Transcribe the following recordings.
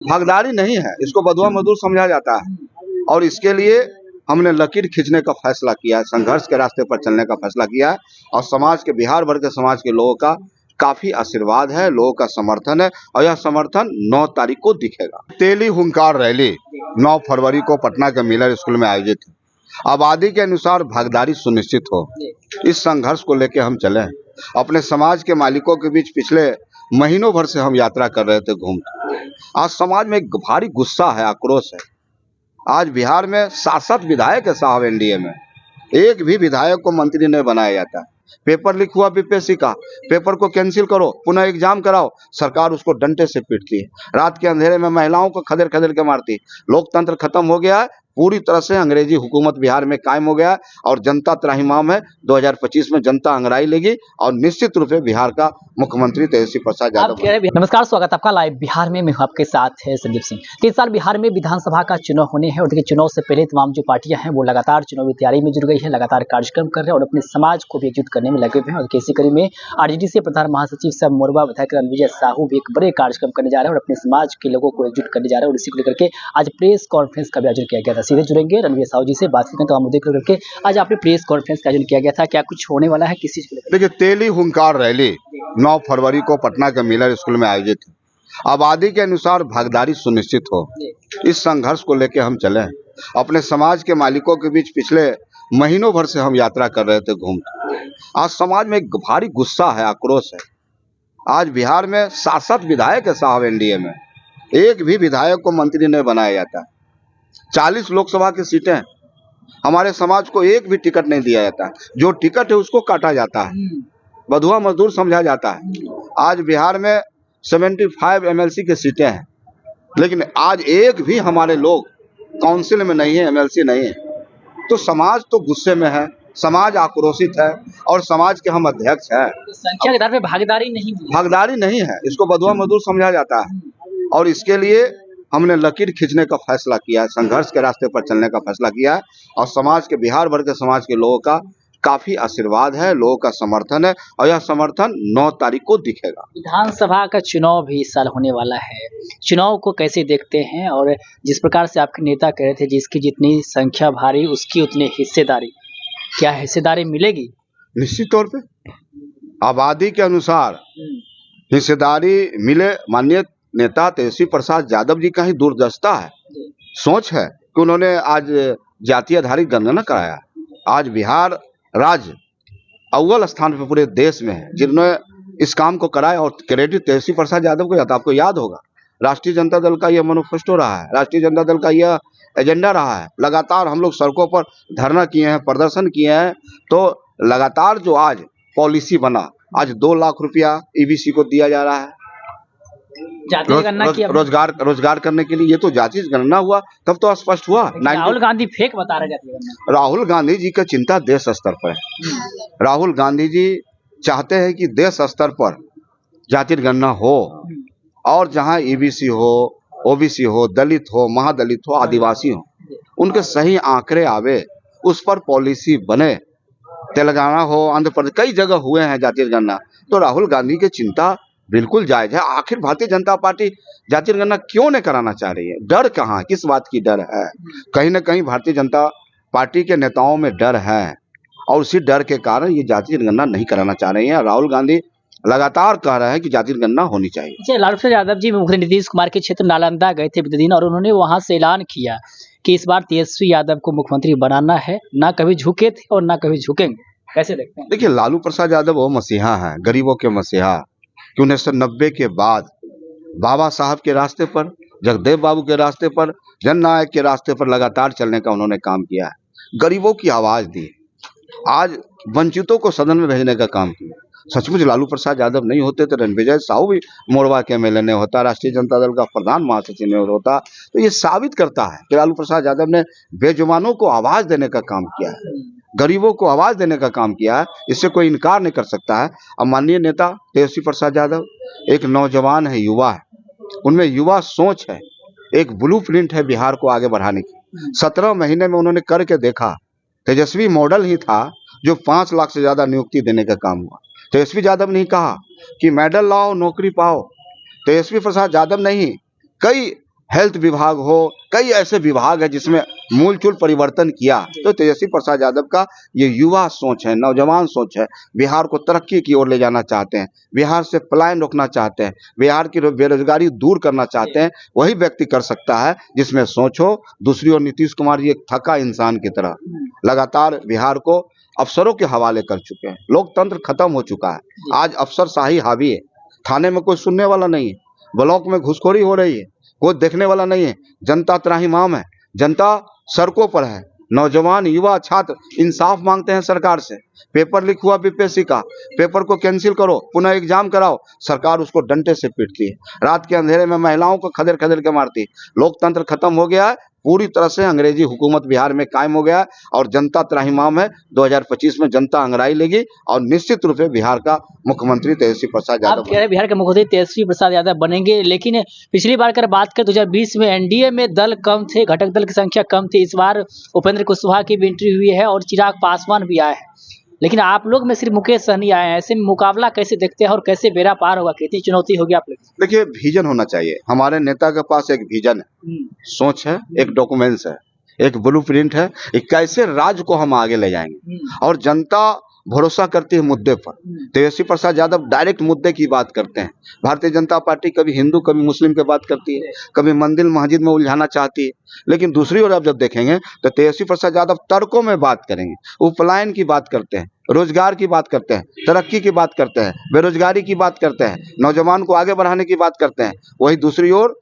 भागीदारी नहीं है, इसको बंधुआ मजदूर समझा जाता है। और इसके लिए हमने लकीर खींचने का फैसला किया है, संघर्ष के रास्ते पर चलने का फैसला किया है। और समाज के, बिहार भर के समाज के लोगों का काफी आशीर्वाद है, लोगों का समर्थन है, और यह समर्थन 9 तारीख को दिखेगा। तेली हुंकार रैली 9 फरवरी को पटना के मिलर स्कूल में आयोजित है। आबादी के अनुसार भागीदारी सुनिश्चित हो, इस संघर्ष को लेकर हम चले। अपने समाज के मालिकों के बीच पिछले महीनों भर से हम यात्रा कर रहे थे घूमते। आज समाज में एक भारी गुस्सा है, आक्रोश है। आज बिहार में 7 विधायक है साहब, एनडीए में एक भी विधायक को मंत्री नहीं बनाया जाता। पेपर लीक हुआ बीपीएससी का, पेपर को कैंसिल करो, पुनः एग्जाम कराओ, सरकार उसको डंडे से पीटती है। रात के अंधेरे में महिलाओं को खदेड़ खदेड़ के मारती है। लोकतंत्र खत्म हो गया है, पूरी तरह से अंग्रेजी हुकूमत बिहार में कायम हो गया है। और जनता त्राहिमाम है, 2025 में जनता अंगड़ाई लेगी और निश्चित रूप से बिहार का मुख्यमंत्री तेजस्वी प्रसाद यादव। नमस्कार, स्वागत आपका लाइव बिहार में। मैं हूं आपके साथ है संदीप सिंह। 3 साल बिहार में विधानसभा का चुनाव होने हैं और देखिए, चुनाव से पहले तमाम जो पार्टियां हैं वो लगातार चुनावी तैयारी में जुट गई है, लगातार कार्यक्रम कर रहे हैं और अपने समाज को भी एकजुट करने में लगे हुए हैं। और इसी कड़ी में आरजेडी से प्रधान महासचिव सब मोरबा विधायक रणविजय साहू भी एक बड़े कार्यक्रम करने जा रहे हैं और अपने समाज के लोगों को एकजुट करने जा रहे हैं। और इसी को लेकर के आज प्रेस कॉन्फ्रेंस का भी आयोजन किया गया था। सीधे जुड़ेंगे रणविजय साहू जी से, बात करें तो मुद्दे को लेकर के आज आपने प्रेस कॉन्फ्रेंस का आयोजन किया गया था, क्या कुछ होने वाला है, किस चीज को लेकर? देखिए, तेली हुंकार रैली 9 फरवरी को पटना के मिलर स्कूल में आयोजित है। आबादी के अनुसार भागीदारी सुनिश्चित हो, इस संघर्ष को लेकर हम चले। अपने समाज के मालिकों के बीच पिछले महीनों भर से हम यात्रा कर रहे थे घूमते। आज समाज में एक भारी गुस्सा है, आक्रोश है। आज बिहार में 7 विधायक है साहब, एनडीए में एक भी विधायक को मंत्री नहीं बनाया जाता। 40 लोकसभा की सीटें हैं, हमारे समाज को एक भी टिकट नहीं दिया जाता। जो टिकट है उसको काटा जाता है, बंधुआ मजदूर समझा जाता है। आज बिहार में 75 एमएलसी की सीटें हैं, लेकिन आज एक भी हमारे लोग काउंसिल में नहीं है, एमएलसी नहीं है। तो समाज तो गुस्से में है, समाज आक्रोशित है और समाज के हम अध्यक्ष हैं। संख्या के आधार पे भागीदारी नहीं है, इसको बंधुआ मजदूर समझा जाता है। और इसके लिए हमने लकीर खींचने का फैसला किया है, संघर्ष के रास्ते पर चलने का फैसला किया है। और समाज के, बिहार भर के समाज के लोगों का काफी आशीर्वाद है, लोगों का समर्थन है, और यह समर्थन 9 तारीख को दिखेगा। विधानसभा का चुनाव भी इस साल होने वाला है, चुनाव को कैसे देखते हैं? और जिस प्रकार से आपके नेता कह रहे थे, जिसकी जितनी संख्या भारी उसकी उतनी हिस्सेदारी, क्या हिस्सेदारी मिलेगी? निश्चित तौर पे आबादी के अनुसार हिस्सेदारी मिले। माननीय नेता तेजस्वी प्रसाद यादव जी का ही दूरदर्शिता है, सोच है कि उन्होंने आज जातीय आधारित जनगणना कराया। आज बिहार राज्य अव्वल स्थान पे पूरे देश में है जिन्होंने इस काम को कराया, और क्रेडिट तेजस्वी प्रसाद यादव को जाता। आपको याद होगा, राष्ट्रीय जनता दल का यह मैनिफेस्टो रहा है, राष्ट्रीय जनता दल का यह एजेंडा रहा है। लगातार हम लोग सड़कों पर धरना किए हैं, प्रदर्शन किए हैं। तो लगातार जो आज पॉलिसी बना, आज 2 लाख रुपया ईबीसी को दिया जा रहा है रोजगार करने के लिए। ये तो जातीय गणना हुआ, तब तो स्पष्ट हुआ। राहुल गांधी फेक बता रहे हैं। राहुल गांधी जी का चिंता देश स्तर पर है। राहुल गांधी जी चाहते हैं कि देश स्तर पर जातीय गणना हो, और जहां ईबीसी हो, ओबीसी हो, दलित हो, महादलित हो, आदिवासी हो, उनके सही आंकड़े आवे, उस पर पॉलिसी बने। तेलंगाना हो, आंध्र प्रदेश, कई जगह हुए हैं जातीय गणना। तो राहुल गांधी की चिंता बिल्कुल जायज है। आखिर भारतीय जनता पार्टी जातीय गणना क्यों नहीं कराना चाह रही है? डर कहाँ, किस बात की डर है? कहीं ना कहीं भारतीय जनता पार्टी के नेताओं में डर है, और उसी डर के कारण ये जातीय गणना नहीं कराना चाह रही है। राहुल गांधी लगातार कह रहे हैं कि जातीय गणना होनी चाहिए। लालू प्रसाद यादव जी मुख्यमंत्री नीतीश कुमार के क्षेत्र नालंदा गए थे बीते दिन, और उन्होंने वहां से ऐलान किया कि इस बार तेजस्वी यादव को मुख्यमंत्री बनाना है। ना कभी झुके थे और ना कभी झुकेंगे। कैसे देखते हैं? देखिए, लालू प्रसाद यादव वो मसीहा है, गरीबों के मसीहा, कि 1990 के बाद बाबा साहब के रास्ते पर, जगदेव बाबू के रास्ते पर, जननायक के रास्ते पर लगातार चलने का उन्होंने काम किया है। गरीबों की आवाज दी, आज वंचितों को सदन में भेजने का काम किया। सचमुच लालू प्रसाद यादव नहीं होते तो रणविजय साहू भी मोरबा के एमएलए नहीं होता, राष्ट्रीय जनता दल का प्रधान महासचिव नहीं होता। तो ये साबित करता है कि लालू प्रसाद यादव ने बेजुबानों को आवाज देने का काम किया है, गरीबों को आवाज देने का काम किया है। इससे कोई इनकार नहीं कर सकता है। अब माननीय नेता तेजस्वी प्रसाद यादव एक नौजवान है, युवा है, उनमें युवा सोच है, एक ब्लूप्रिंट है बिहार को आगे बढ़ाने की। 17 महीने में उन्होंने करके देखा। तेजस्वी मॉडल ही था जो 5 लाख से ज्यादा नियुक्ति देने का काम हुआ। तेजस्वी यादव ने कहा कि मेडल लाओ, नौकरी पाओ। तेजस्वी प्रसाद यादव नहीं, कई हेल्थ विभाग हो, कई ऐसे विभाग है जिसमें मूलचूल परिवर्तन किया। तो तेजस्वी प्रसाद यादव का ये युवा सोच है, नौजवान सोच है, बिहार को तरक्की की ओर ले जाना चाहते हैं, बिहार से पलायन रोकना चाहते हैं, बिहार की बेरोजगारी दूर करना चाहते हैं, वही व्यक्ति कर सकता है जिसमें सोच हो। दूसरी ओर नीतीश कुमार जी एक थका इंसान की तरह लगातार बिहार को अफसरों के हवाले कर चुके हैं। लोकतंत्र खत्म हो चुका है, आज अफसरशाही हावी है, थाने में कोई सुनने वाला नहीं है, ब्लॉक में घुसखोरी हो रही है, कोई देखने वाला नहीं है, जनता त्राहिमाम है, जनता सड़कों पर है, नौजवान युवा छात्र इंसाफ मांगते हैं सरकार से। पेपर लीक हुआ बीपीएससी का, पेपर को कैंसिल करो, पुनः एग्जाम कराओ, सरकार उसको डंडे से पीटती है, रात के अंधेरे में महिलाओं को खदेड़ खदेड़ के मारती है। लोकतंत्र खत्म हो गया है, पूरी तरह से अंग्रेजी हुकूमत बिहार में कायम हो गया है और जनता त्राहिमाम है। 2025 में जनता अंगड़ाई लेगी और निश्चित रूप से बिहार का मुख्यमंत्री तेजस्वी प्रसाद आप यादव कह रहे हैं बिहार के मुख्यमंत्री तेजस्वी प्रसाद यादव बनेंगे, लेकिन पिछली बार अगर बात करें 2020 में एनडीए में दल कम थे, घटक दल की संख्या कम थी। इस बार उपेंद्र कुशवाहा की भी एंट्री हुई है और चिराग पासवान भी आए हैं, लेकिन आप लोग में सिर्फ मुकेश सहनी आए हैं। ऐसे में मुकाबला कैसे देखते हैं और कैसे बेड़ा पार होगा, कितनी चुनौती होगी आप लोग? देखिए, विजन होना चाहिए। हमारे नेता के पास एक विजन है, सोच है, एक डॉक्यूमेंट्स है, एक ब्लूप्रिंट है, एक कैसे राज्य को हम आगे ले जाएंगे। और जनता भरोसा करती है मुद्दे पर। तेजस्वी प्रसाद यादव डायरेक्ट मुद्दे की बात करते हैं। भारतीय जनता पार्टी कभी हिंदू कभी मुस्लिम की बात करती है, कभी मंदिर मस्जिद में उलझाना चाहती है, लेकिन दूसरी ओर आप जब देखेंगे तो तेजस्वी प्रसाद यादव तर्कों में बात करेंगे। वो पलायन की बात करते हैं, रोजगार की बात करते हैं, तरक्की की बात करते हैं, बेरोजगारी की बात करते हैं, नौजवान को आगे बढ़ाने की बात करते हैं। वही दूसरी ओर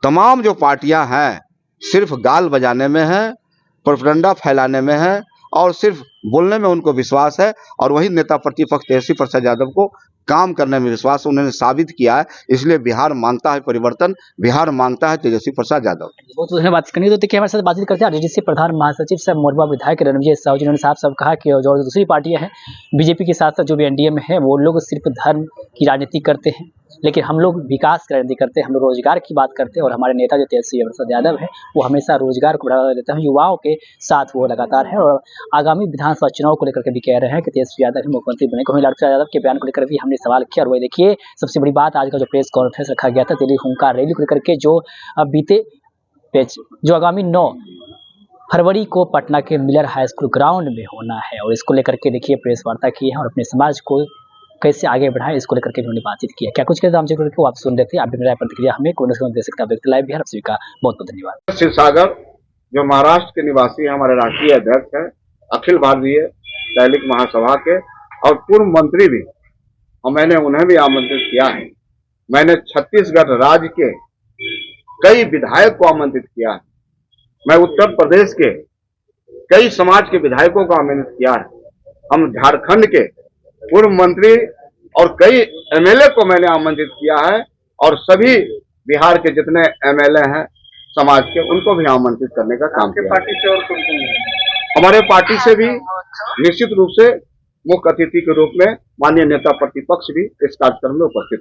तमाम जो पार्टियां हैं सिर्फ गाल बजाने में है, प्रोपेगेंडा फैलाने में है और सिर्फ बोलने में उनको विश्वास है। और वही नेता प्रतिपक्ष तेजस्वी प्रसाद यादव को काम करने में विश्वास उन्होंने साबित किया है। इसलिए बिहार मांगता है परिवर्तन, बिहार मांगता है तेजस्वी प्रसाद यादव। बहुत धन्यवाद करनी। तो देखिए, हमारे साथ बातचीत करते हैं आरजेडी प्रधान महासचिव साहब मोरबा विधायक रणविजय साहू, जिन्होंने साफ कहा कि जो दूसरी पार्टियां हैं बीजेपी के साथ साथ जो भी एनडीए में है, वो लोग सिर्फ धर्म की राजनीति करते हैं, लेकिन हम लोग विकास की राजनीति करते हैं, हम लोग रोजगार की बात करते हैं। और हमारे नेता जो तेजस्वी प्रसाद यादव है वो हमेशा रोजगार को बढ़ावा देते हैं, युवाओं के साथ वो लगातार है। और आगामी विधानसभा चुनाव को लेकर के भी कह रहे हैं कि तेजस्वी यादव ही मुख्यमंत्री बने। वहीं लालू प्रसाद यादव के बयान को लेकर भी हमने सवाल किया। और वही देखिए, सबसे बड़ी बात, आज का जो प्रेस कॉन्फ्रेंस रखा गया था दिल्ली हुंकार रैली को लेकर के, जो बीते जो आगामी 9 फरवरी को पटना के मिलर हाई स्कूल ग्राउंड में होना है। और इसको लेकर के देखिए प्रेस वार्ता की है और अपने समाज को कैसे आगे बढ़ाएं इसको लेकर के उन्होंने बातचीत की है। क्या कुछ कहते हैं वो आप सुन रहे थे। आप भी मेरा प्रतिक्रिया हमें कोई दे सकता है। लाइव बिहार, आप सभी का बहुत बहुत धन्यवाद। शिव सागर जो महाराष्ट्र के निवासी है, हमारे राष्ट्रीय अध्यक्ष है, अखिल भारतीय दैनिक महासभा के और पूर्व मंत्री भी, और मैंने उन्हें भी आमंत्रित किया है। मैंने छत्तीसगढ़ राज्य के कई विधायक को आमंत्रित किया है। मैं उत्तर प्रदेश के कई समाज के विधायकों को आमंत्रित किया है। हम झारखंड के पूर्व मंत्री और कई एमएलए को मैंने आमंत्रित किया है और सभी बिहार के जितने एमएलए हैं समाज के, उनको भी आमंत्रित करने का काम किया। पार्टी से और हमारे पार्टी से भी निश्चित रूप से मुख्य अतिथि के रूप में माननीय नेता प्रतिपक्ष भी इस कार्यक्रम में उपस्थित